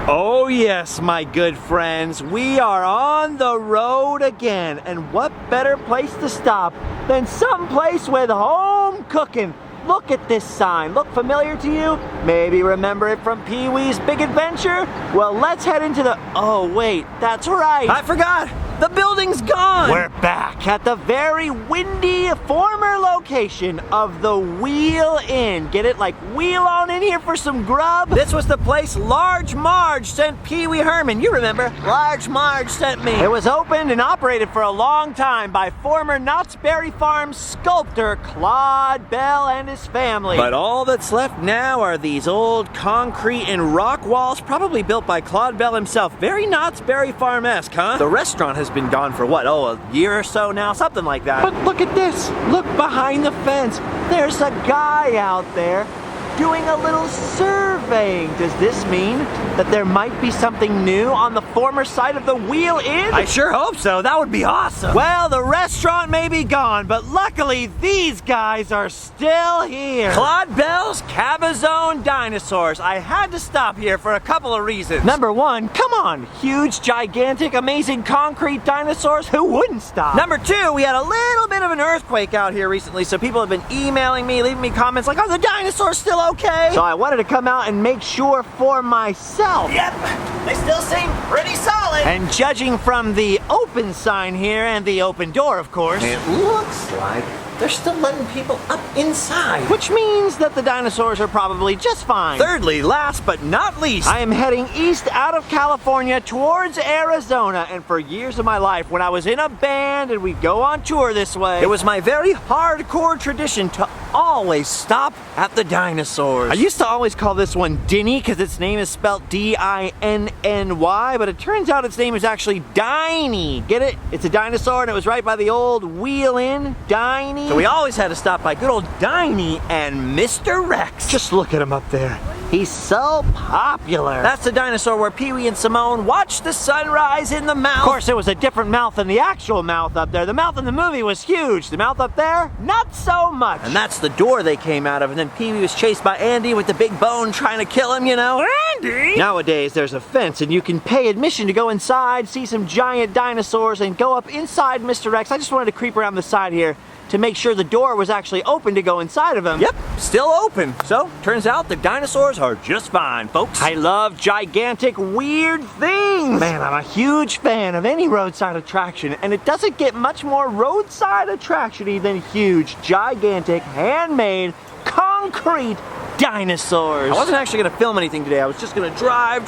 Oh yes, my good friends, we are on the road again, and what better place to stop than someplace with home cooking. Look at this sign. Look familiar to you? Maybe remember it from Pee-wee's Big Adventure? Well, let's head into the... Oh, wait, that's right. I forgot. The building's gone. We're back at the very windy former location of the Wheel Inn. Get it? Like wheel on in here for some grub? This was the place Large Marge sent Pee-wee Herman. You remember? Large Marge sent me. It was opened and operated for a long time by former Knott's Berry Farm sculptor Claude Bell and his family. But all that's left now are these old concrete and rock walls, probably built by Claude Bell himself. Very Knott's Berry Farm-esque, huh? The restaurant has been gone for what, a year or so now? Something like that. But look at this. Look behind the fence. There's a guy out there doing a little surveying. Does this mean that there might be something new on the former site of the Wheel Inn? I sure hope so. That would be awesome. Well, the restaurant may be gone, but luckily these guys are still here. Claude Bell's Cabazon Dinosaurs. I had to stop here for a couple of reasons. Number one, come on, huge, gigantic, amazing concrete dinosaurs. Who wouldn't stop? Number two, we had a little bit of an earthquake out here recently, so people have been emailing me, leaving me comments like, are the dinosaurs still okay? So I wanted to come out and make sure for myself. Yep, they still seem pretty solid. And judging from the open sign here and the open door, of course, it looks like they're still letting people up inside, which means that the dinosaurs are probably just fine. Thirdly, last but not least, I am heading east out of California towards Arizona, and for years of my life, when I was in a band and we'd go on tour this way, it was my very hardcore tradition to always stop at the dinosaurs. I used to always call this one Dinny because its name is spelled D-I-N-N-Y, but it turns out its name is actually Diney. Get it? It's a dinosaur and it was right by the old Wheel Inn, Diney. So we always had to stop by good old Diney and Mr. Rex. Just look at him up there. He's so popular. That's the dinosaur where Pee-wee and Simone watched the sunrise in the mouth. Of course, it was a different mouth than the actual mouth up there. The mouth in the movie was huge. The mouth up there, not so much. And that's the door they came out of. And then Pee-wee was chased by Andy with the big bone trying to kill him, you know. Andy! Nowadays, there's a fence and you can pay admission to go inside, see some giant dinosaurs, and go up inside Mr. Rex. I just wanted to creep around the side here to make sure the door was actually open to go inside of him. Yep, still open. So, turns out the dinosaurs are just fine, folks. I love gigantic, weird things. Man, I'm a huge fan of any roadside attraction, and it doesn't get much more roadside attraction-y than huge, gigantic, handmade, concrete dinosaurs. I wasn't actually gonna film anything today. I was just gonna drive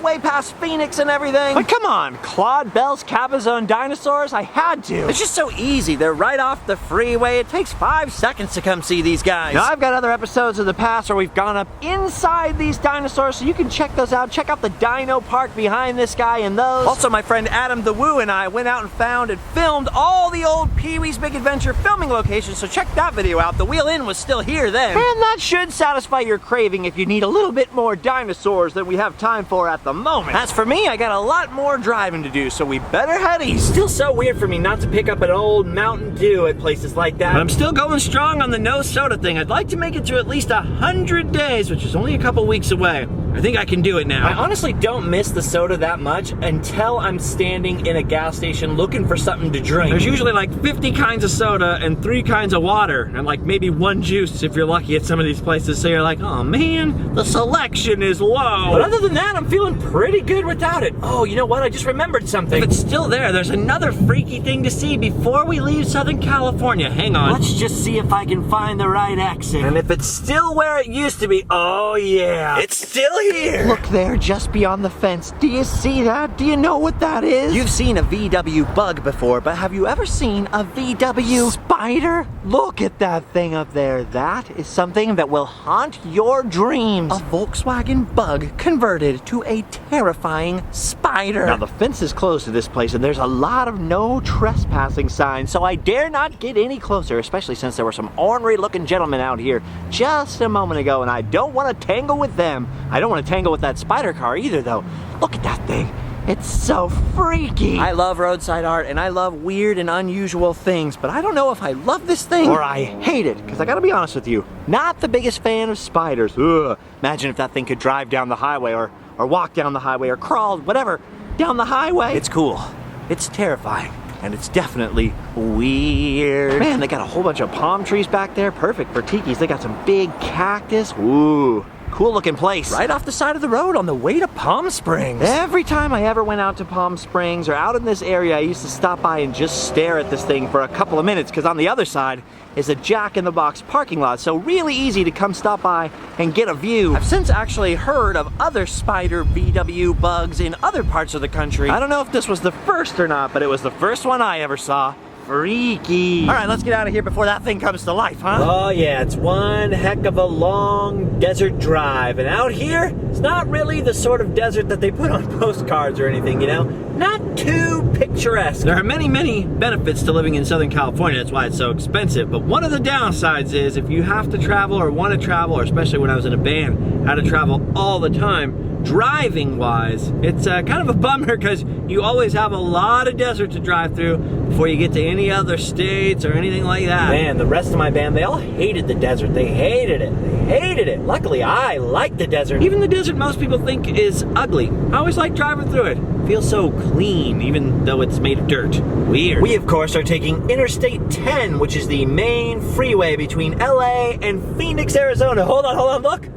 way past Phoenix and everything. But come on, Claude Bell's Cabazon Dinosaurs, I had to. It's just so easy. They're right off the freeway. It takes 5 seconds to come see these guys. Now, I've got other episodes of the past where we've gone up inside these dinosaurs, so you can check those out. Check out the Dino Park behind this guy and those. Also, my friend Adam the Woo and I went out and found and filmed all the old Pee-wee's Big Adventure filming locations, so check that video out. The Wheel Inn was still here then. And that should satisfy your craving if you need a little bit more dinosaurs than we have time for at the moment. As for me, I got a lot more driving to do, so we better head east. Still so weird for me not to pick up an old Mountain Dew at places like that. But I'm still going strong on the no soda thing. I'd like to make it to at least 100 days, which is only a couple weeks away. I think I can do it now. I honestly don't miss the soda that much until I'm standing in a gas station looking for something to drink. There's usually like 50 kinds of soda and 3 kinds of water, and like maybe 1 juice if you're lucky at some of these places. So you're like, oh man, the selection is low. But other than that, I'm feeling pretty good without it. Oh, you know what? I just remembered something. If it's still there, there's another freaky thing to see before we leave Southern California. Hang on. Let's just see if I can find the right exit. And if it's still where it used to be, oh yeah, it's still here. Look there, just beyond the fence. Do you see that? Do you know what that is? You've seen a VW bug before, but have you ever seen a VW spider? Look at that thing up there. That is something that will haunt your dreams. A Volkswagen bug converted to a terrifying spider. Now the fence is closed to this place and there's a lot of no trespassing signs, so I dare not get any closer, especially since there were some ornery looking gentlemen out here just a moment ago, and I don't want to tangle with them. I don't want to tangle with that spider car either though. Look at that thing. It's so freaky. I love roadside art and I love weird and unusual things, but I don't know if I love this thing or I hate it, because I gotta be honest with you, not the biggest fan of spiders. Ugh. Imagine if that thing could drive down the highway or or walked down the highway, or crawled, whatever, down the highway. It's cool. It's terrifying. And it's definitely weird. Man, they got a whole bunch of palm trees back there. Perfect for tikis. They got some big cactus. Ooh. Cool looking place. Right off the side of the road on the way to Palm Springs. Every time I ever went out to Palm Springs or out in this area, I used to stop by and just stare at this thing for a couple of minutes, because on the other side is a Jack-in-the-Box parking lot, so really easy to come stop by and get a view. I've since actually heard of other spider VW bugs in other parts of the country. I don't know if this was the first or not, but it was the first one I ever saw. Freaky. All right, let's get out of here before that thing comes to life, huh? Oh yeah, it's one heck of a long desert drive. And out here, it's not really the sort of desert that they put on postcards or anything, you know? Not too picturesque. There are many, many benefits to living in Southern California. That's why it's so expensive. But one of the downsides is if you have to travel or want to travel, or especially when I was in a band, had to travel all the time, driving wise, it's kind of a bummer because you always have a lot of desert to drive through before you get to any other states or anything like that. Man, the rest of my band, they all hated the desert. They hated it. They hated it. Luckily, I like the desert. Even the desert most people think is ugly. I always like driving through it. It feels so clean, even though it's made of dirt. Weird. We, of course, are taking Interstate 10, which is the main freeway between LA and Phoenix, Arizona. Hold on, look.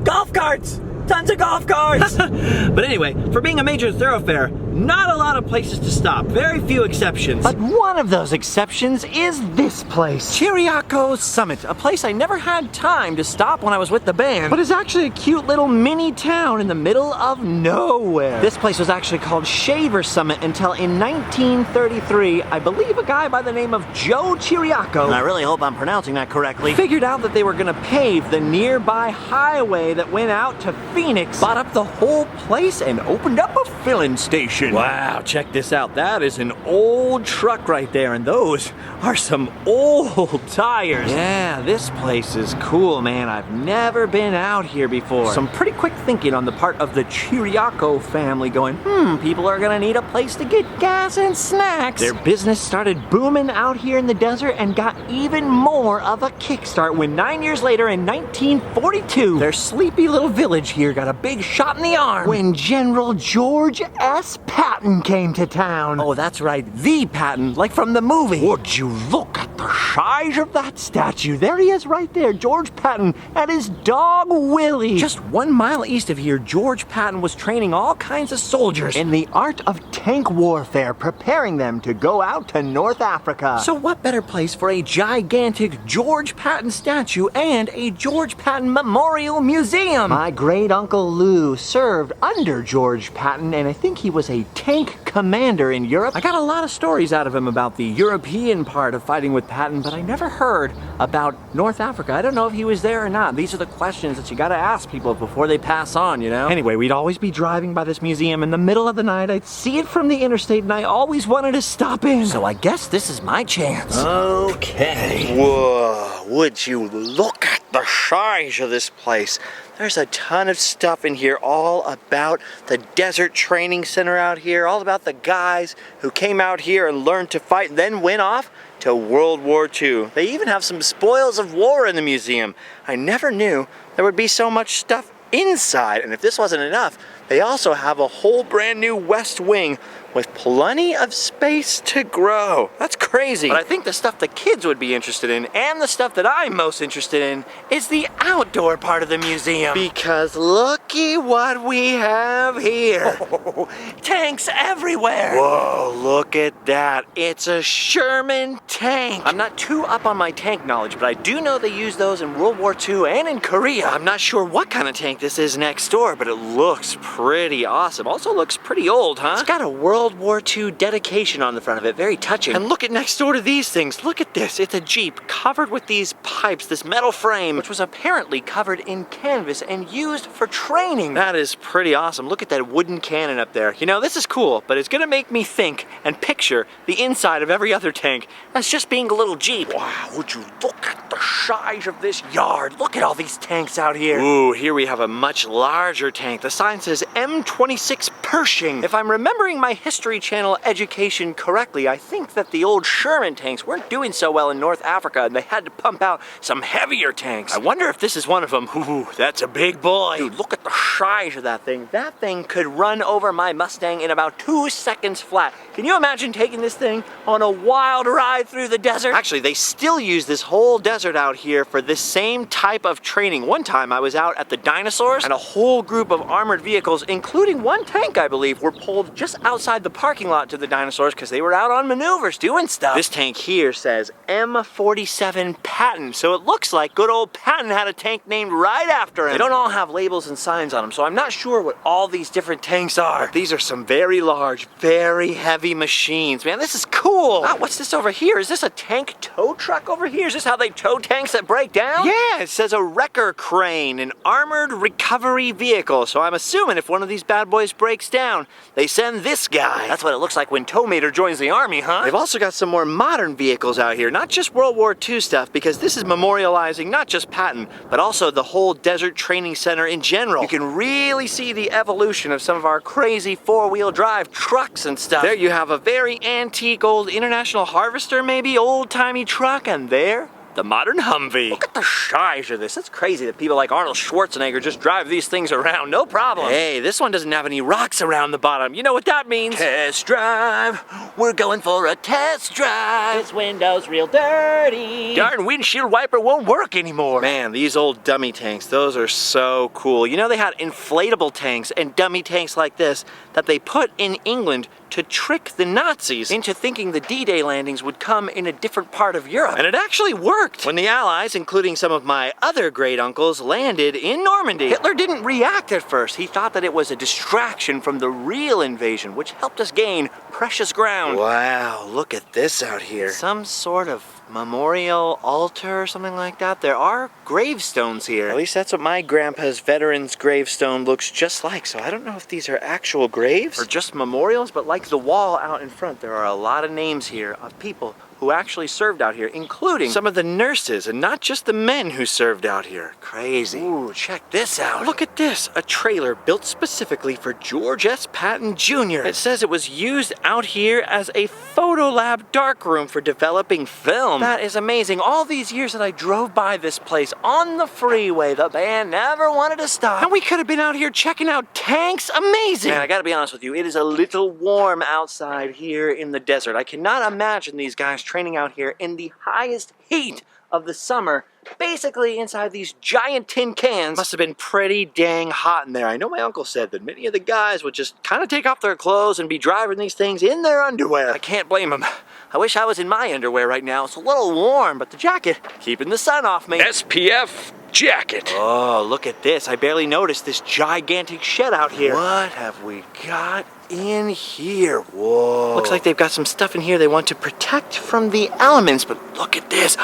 Golf carts. Tons of golf carts! But anyway, for being a major thoroughfare, not a lot of places to stop. Very few exceptions. But one of those exceptions is this place. Chiriaco Summit, a place I never had time to stop when I was with the band, but is actually a cute little mini town in the middle of nowhere. This place was actually called Shaver Summit until in 1933, I believe a guy by the name of Joe Chiriaco, and I really hope I'm pronouncing that correctly, figured out that they were gonna pave the nearby highway that went out to Phoenix, bought up the whole place, and opened up a filling station. Wow, check this out. That is an old truck right there, and those are some old tires. Yeah, this place is cool, man. I've never been out here before. Some pretty quick thinking on the part of the Chiriaco family going, people are gonna need a place to get gas and snacks. Their business started booming out here in the desert and got even more of a kickstart when 9 years later in 1942, their sleepy little village here got a big shot in the arm when General George S. Patton came to town. Oh, that's right, the Patton, like from the movie. Would you look at the size of that statue? There he is right there, George Patton and his dog Willie. Just 1 mile east of here, George Patton was training all kinds of soldiers in the art of tank warfare, preparing them to go out to North Africa. So what better place for a gigantic George Patton statue and a George Patton Memorial Museum? My great Uncle Lew served under George Patton, and I think he was a tank commander in Europe. I got a lot of stories out of him about the European part of fighting with Patton, but I never heard about North Africa. I don't know if he was there or not. These are the questions that you gotta ask people before they pass on, you know? Anyway, we'd always be driving by this museum in the middle of the night. I'd see it from the interstate, and I always wanted to stop in. So I guess this is my chance. Okay. Whoa, would you look at the size of this place. There's a ton of stuff in here all about the Desert Training Center out here, all about the guys who came out here and learned to fight and then went off to World War II. They even have some spoils of war in the museum. I never knew there would be so much stuff inside, and if this wasn't enough, they also have a whole brand new West Wing with plenty of space to grow. That's crazy. But I think the stuff the kids would be interested in, and the stuff that I'm most interested in, is the outdoor part of the museum. Because looky what we have here. Oh, tanks everywhere. Whoa, look at that. It's a Sherman tank. I'm not too up on my tank knowledge, but I do know they used those in World War II and in Korea. I'm not sure what kind of tank this is next door, but it looks pretty awesome. Also looks pretty old, huh? It's got a World War II dedication on the front of it, very touching. And look at next door to these things. Look at this. It's a Jeep covered with these pipes, this metal frame, which was apparently covered in canvas and used for training. That is pretty awesome. Look at that wooden cannon up there. You know, this is cool, but it's gonna make me think and picture the inside of every other tank. That's just being a little Jeep. Wow, would you look at the size of this yard. Look at all these tanks out here. Ooh, here we have a much larger tank. The sign says M26 Pershing. If I'm remembering my History Channel education correctly, I think that the old Sherman tanks weren't doing so well in North Africa and they had to pump out some heavier tanks. I wonder if this is one of them. Ooh, that's a big boy. Dude, look at the size of that thing. That thing could run over my Mustang in about 2 seconds flat. Can you imagine taking this thing on a wild ride through the desert? Actually, they still use this whole desert out here for this same type of training. One time I was out at the Dinosaurs and a whole group of armored vehicles, including one tank I believe, were pulled just outside the parking lot to the Dinosaurs because they were out on maneuvers doing stuff. This tank here says M47 Patton, so it looks like good old Patton had a tank named right after him. They don't all have labels and signs on them, so I'm not sure what all these different tanks are. These are some very large, very heavy machines. Man, this is cool. Wow, what's this over here? Is this a tank tow truck over here? Is this how they tow tanks that break down? Yeah, it says a wrecker crane, an armored recovery vehicle. So I'm assuming if one of these bad boys breaks down, they send this guy. That's what it looks like when Towmater joins the army, huh? They've also got some more modern vehicles out here, not just World War II stuff, because this is memorializing not just Patton, but also the whole Desert Training Center in general. You can really see the evolution of some of our crazy four-wheel drive trucks and stuff. There you have a very antique old International Harvester, maybe, old-timey truck, and there, the modern Humvee. Look at the size of this. It's crazy that people like Arnold Schwarzenegger just drive these things around, no problem. Hey, this one doesn't have any rocks around the bottom. You know what that means? Test drive. We're going for a test drive. This window's real dirty. Darn windshield wiper won't work anymore. Man, these old dummy tanks, those are so cool. You know they had inflatable tanks and dummy tanks like this that they put in England to trick the Nazis into thinking the D-Day landings would come in a different part of Europe. And it actually worked. When the Allies, including some of my other great uncles, landed in Normandy, Hitler didn't react at first. He thought that it was a distraction from the real invasion, which helped us gain precious ground. Wow, look at this out here. Some sort of memorial altar or something like that. There are gravestones here. At least that's what my grandpa's veteran's gravestone looks just like. So I don't know if these are actual graves or just memorials, but like the wall out in front, there are a lot of names here of people who actually served out here, including some of the nurses and not just the men who served out here. Crazy. Ooh, check this out. Look at this, a trailer built specifically for George S. Patton Jr. It says it was used out here as a photo lab darkroom for developing film. That is amazing. All these years that I drove by this place on the freeway, the band never wanted to stop. And we could have been out here checking out tanks. Amazing. Man, I gotta be honest with you, it is a little warm outside here in the desert. I cannot imagine these guys training out here in the highest heat of the summer, basically inside these giant tin cans. Must have been pretty dang hot in there. I know my uncle said that many of the guys would just kind of take off their clothes and be driving these things in their underwear. I can't blame them. I wish I was in my underwear right now. It's a little warm, but the jacket keeping the sun off me. SPF jacket. Oh, look at this. I barely noticed this gigantic shed out here. What have we got in here? Whoa. Looks like they've got some stuff in here they want to protect from the elements, but look at this.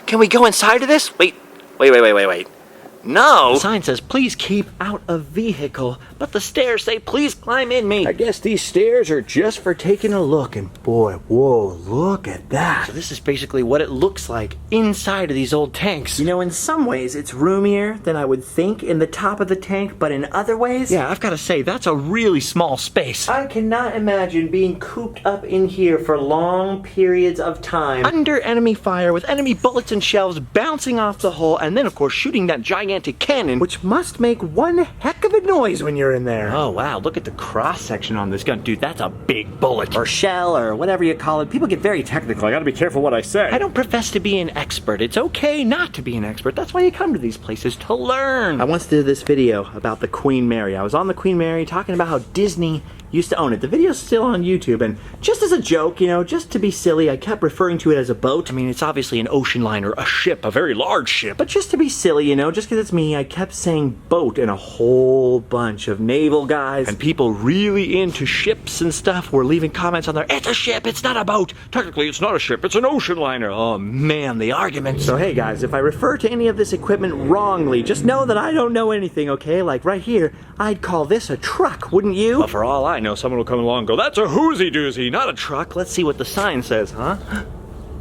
Can we go inside of this? Wait. No. The sign says, please keep out of vehicle, but the stairs say, please climb in me. I guess these stairs are just for taking a look, and boy, whoa, look at that. So this is basically what it looks like inside of these old tanks. You know, in some ways, it's roomier than I would think in the top of the tank, but in other ways, yeah, I've got to say, that's a really small space. I cannot imagine being cooped up in here for long periods of time, under enemy fire, with enemy bullets and shells bouncing off the hull, and then, of course, shooting that gigantic cannon, which must make one heck of a noise when you're in there. Oh wow, look at the cross section on this gun. Dude, that's a big bullet. Or shell, or whatever you call it. People get very technical. I gotta be careful what I say. I don't profess to be an expert. It's okay not to be an expert. That's why you come to these places, to learn. I once did this video about the Queen Mary. I was on the Queen Mary talking about how Disney used to own it. The video's still on YouTube, and just as a joke, you know, just to be silly, I kept referring to it as a boat. I mean, it's obviously an ocean liner, a ship, a very large ship. But just to be silly, you know, just because it's me, I kept saying boat, and a whole bunch of naval guys and people really into ships and stuff were leaving comments on there. It's a ship, it's not a boat. Technically, it's not a ship, it's an ocean liner. Oh man, the arguments. So hey guys, if I refer to any of this equipment wrongly, just know that I don't know anything, okay? Like right here, I'd call this a truck, wouldn't you? But for all I know, someone will come along and go, that's a hoozy doozy, not a truck. Let's see what the sign says, huh?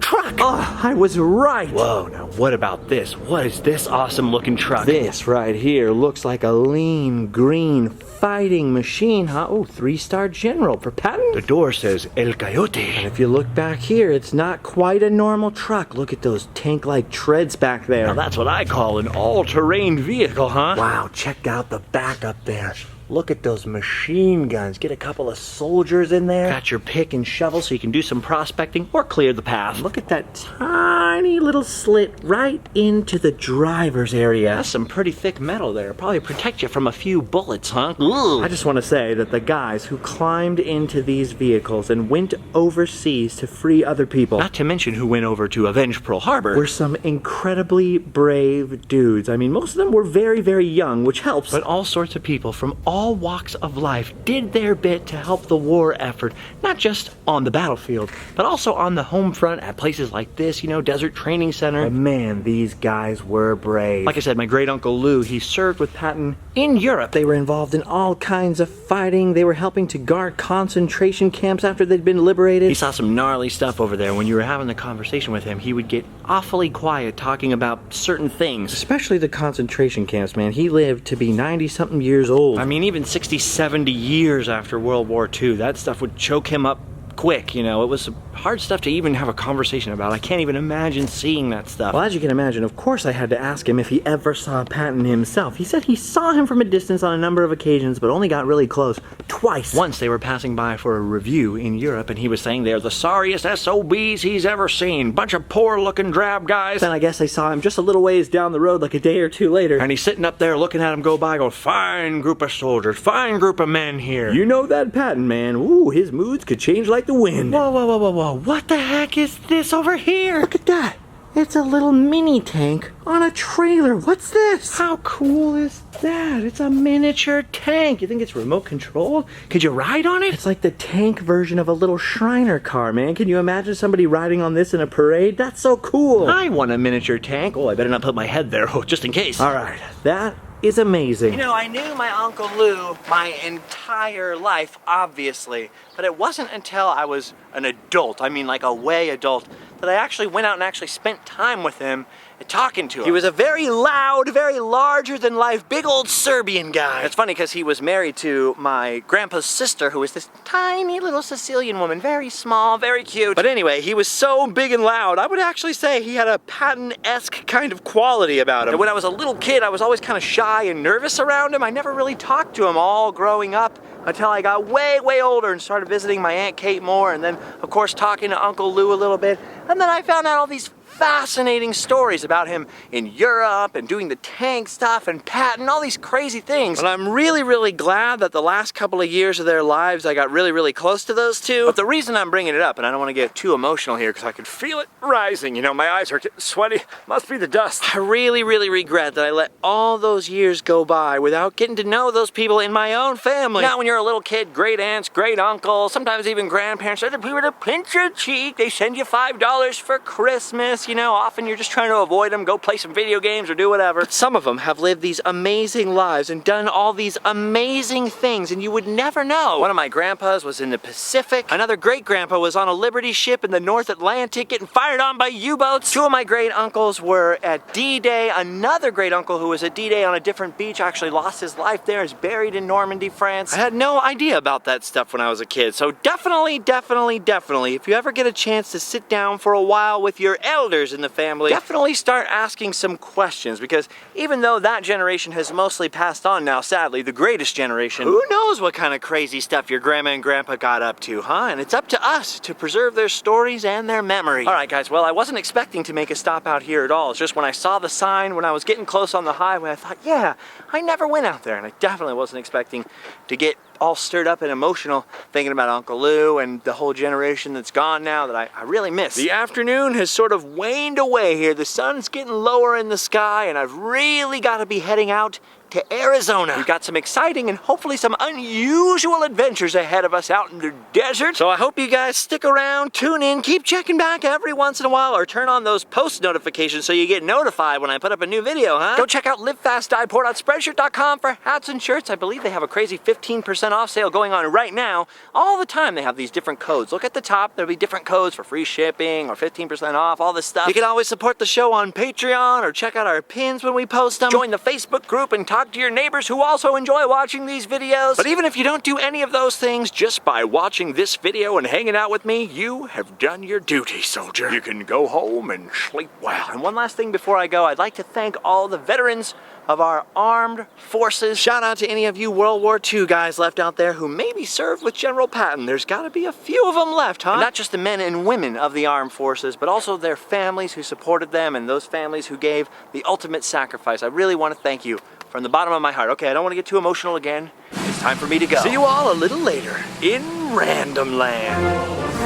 Truck! truck. Oh, I was right. Whoa, now what about this? What is this awesome looking truck? This right here looks like a lean, green fighting machine, huh? Oh, 3-star General for Patton. The door says El Coyote. And if you look back here, it's not quite a normal truck. Look at those tank-like treads back there. Now that's what I call an all-terrain vehicle, huh? Wow, check out the back up there. Look at those machine guns. Get a couple of soldiers in there. Got your pick and shovel so you can do some prospecting or clear the path. Look at that tiny little slit right into the driver's area. That's some pretty thick metal there. Probably protect you from a few bullets, huh? Ooh. I just want to say that the guys who climbed into these vehicles and went overseas to free other people, not to mention who went over to avenge Pearl Harbor, were some incredibly brave dudes. I mean, most of them were very, very young, which helps. But all sorts of people from all walks of life did their bit to help the war effort, not just on the battlefield, but also on the home front at places like this, you know, Desert Training Center. But man, these guys were brave. Like I said, my great Uncle Lew, he served with Patton in Europe. They were involved in all kinds of fighting. They were helping to guard concentration camps after they'd been liberated. He saw some gnarly stuff over there. When you were having the conversation with him, he would get awfully quiet talking about certain things. Especially the concentration camps, man. He lived to be 90-something years old. I mean, even 60, 70 years after World War II, that stuff would choke him up quick, you know. It was hard stuff to even have a conversation about. I can't even imagine seeing that stuff. Well, as you can imagine, of course I had to ask him if he ever saw Patton himself. He said he saw him from a distance on a number of occasions, but only got really close twice. Once they were passing by for a review in Europe, and he was saying they're the sorriest SOBs he's ever seen. Bunch of poor-looking drab guys. Then I guess I saw him just a little ways down the road, like a day or two later. And he's sitting up there looking at him go by, going, fine group of soldiers, fine group of men here. You know that Patton, man. Ooh, his moods could change like the wind. Whoa, whoa, whoa, whoa, whoa. What the heck is this over here? Look at that. It's a little mini tank on a trailer. What's this? How cool is that? It's a miniature tank. You think it's remote controlled? Could you ride on it? It's like the tank version of a little Shriner car, man. Can you imagine somebody riding on this in a parade? That's so cool. I want a miniature tank. Oh, I better not put my head there, just in case. All right, that is amazing. You know, I knew my Uncle Lew my entire life, obviously, but it wasn't until I was an adult, I mean like a way adult, that I actually went out and actually spent time with him and talking to him. He was a very loud, very larger-than-life, big old Serbian guy. It's funny because he was married to my grandpa's sister, who was this tiny little Sicilian woman, very small, very cute. But anyway, he was so big and loud, I would actually say he had a Patton-esque kind of quality about him. And when I was a little kid, I was always kind of shy and nervous around him. I never really talked to him all growing up until I got way, way older and started visiting my Aunt Kate more, and then, of course, talking to Uncle Lew a little bit. And then I found out all these fascinating stories about him in Europe and doing the tank stuff and Patton, all these crazy things. And I'm really, really glad that the last couple of years of their lives I got really, really close to those two. But the reason I'm bringing it up, and I don't want to get too emotional here because I can feel it rising, you know, my eyes are getting sweaty, must be the dust. I really, really regret that I let all those years go by without getting to know those people in my own family. Now when you're a little kid, great aunts, great uncles, sometimes even grandparents, they're the people to pinch your cheek, they send you $5 for Christmas. You know, often you're just trying to avoid them, go play some video games or do whatever. But some of them have lived these amazing lives and done all these amazing things, and you would never know. One of my grandpas was in the Pacific. Another great grandpa was on a Liberty ship in the North Atlantic getting fired on by U-boats. Two of my great uncles were at D-Day. Another great uncle who was at D-Day on a different beach actually lost his life there, is buried in Normandy, France. I had no idea about that stuff when I was a kid, so definitely, if you ever get a chance to sit down for a while with your elders in the family, definitely start asking some questions, because even though that generation has mostly passed on now, sadly, the greatest generation, who knows what kind of crazy stuff your grandma and grandpa got up to, huh? And it's up to us to preserve their stories and their memory. All right, guys, well, I wasn't expecting to make a stop out here at all. It's just when I saw the sign, when I was getting close on the highway, I thought, yeah, I never went out there, and I definitely wasn't expecting to get all stirred up and emotional thinking about Uncle Lew and the whole generation that's gone now that I really miss. The afternoon has sort of waned away here. The sun's getting lower in the sky, and I've really got to be heading out to Arizona. We've got some exciting and hopefully some unusual adventures ahead of us out in the desert. So I hope you guys stick around, tune in, keep checking back every once in a while, or turn on those post notifications so you get notified when I put up a new video, huh? Go check out livefastdiepoor.spreadshirt.com for hats and shirts. I believe they have a crazy 15% off sale going on right now. All the time they have these different codes. Look at the top, there'll be different codes for free shipping or 15% off, all this stuff. You can always support the show on Patreon or check out our pins when we post them. Join the Facebook group and talk to your neighbors who also enjoy watching these videos. But even if you don't do any of those things, just by watching this video and hanging out with me, you have done your duty, soldier. You can go home and sleep well. And one last thing before I go, I'd like to thank all the veterans of our armed forces. Shout out to any of you World War II guys left out there who maybe served with General Patton. There's gotta be a few of them left, huh? And not just the men and women of the armed forces, but also their families who supported them and those families who gave the ultimate sacrifice. I really want to thank you from the bottom of my heart. Okay, I don't want to get too emotional again. It's time for me to go. See you all a little later in Random Land.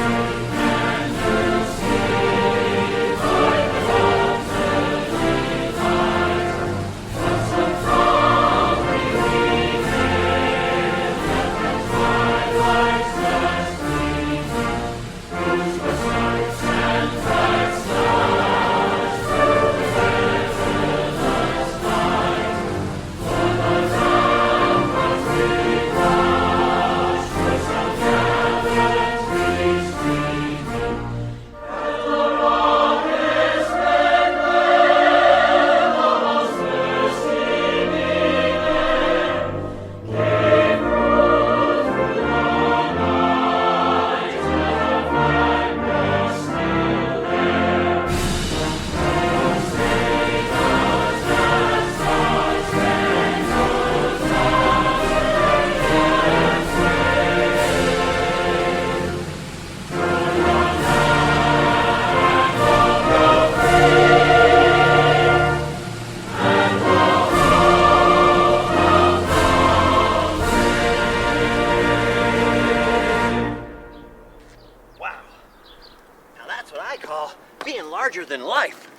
Being larger than life.